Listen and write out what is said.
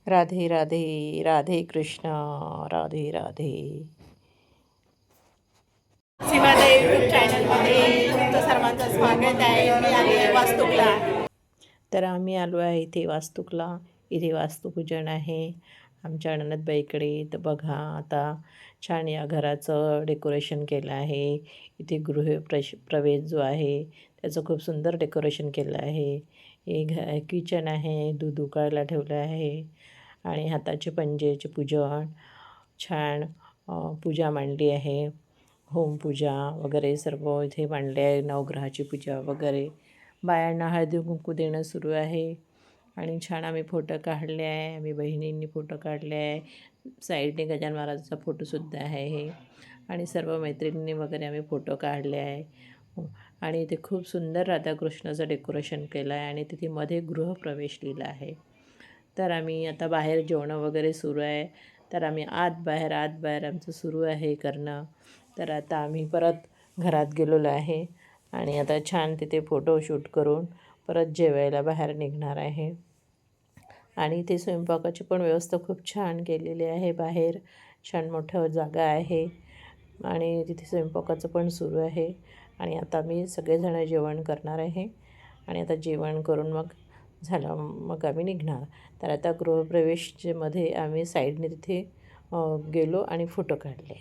Radhe Radhe Radhe Krishna Radhe Radhe. सीमाता YouTube चॅनलमध्ये तुमचं सर्वांचं स्वागत आहे. मी आली आहे वास्तुकला. तर आम्ही आलो आहे इथे वास्तुकला. इथे वास्तुपूजन आहे आमच्या नणंदबाईकडे. तर बघा आता छान या घराचं डेकोरेशन केलं आहे. इथे प्रवेश जो आहे त्याचं खूप सुंदर डेकोरेशन केलं आहे. हे किचन आहे, दूध उकळायला ठेवलं आहे आणि हाताचे पंजेचे पूजन छान पूजा मांडली आहे. होमपूजा वगैरे सर्व इथे मांडले आहे. नवग्रहाची पूजा वगैरे. बायांना हळदी कुंकू देणं सुरू आहे आणि छान आम्ही फोटो काढले आहे. आम्ही बहिणींनी फोटो काढले आहे. साईडने गजानन महाराजाचा फोटोसुद्धा आहे हे. आणि सर्व मैत्रिणींनी वगैरे आम्ही फोटो काढले आहे. आणि इथे खूप सुंदर राधाकृष्णाचं डेकोरेशन केलं आहे आणि तिथे मध्ये गृहप्रवेश लिहिला आहे. तर आम्ही आता बाहेर जेवणं वगैरे सुरू आहे. तर आम्ही आत बाहेर आमचं सुरू आहे करणं. तर आता आम्ही परत घरात गेलेलो आहे आणि आता छान तिथे फोटोशूट करून परत जेवायला बाहेर निघणार आहे. आणि इथे स्वयंपाकाची पण व्यवस्था खूप छान केलेली आहे. बाहेर छान मोठं जागा आहे आणि तिथे स्वयंपाकाचं पण सुरू आहे. आणि आता मी सगळेजण जेवण करणार आहे आणि आता जेवण करून मग झालं मग आम्ही निघणार. तर आता गृहप्रवेशमध्ये आम्ही साईडने तिथे गेलो आणि फोटो काढले.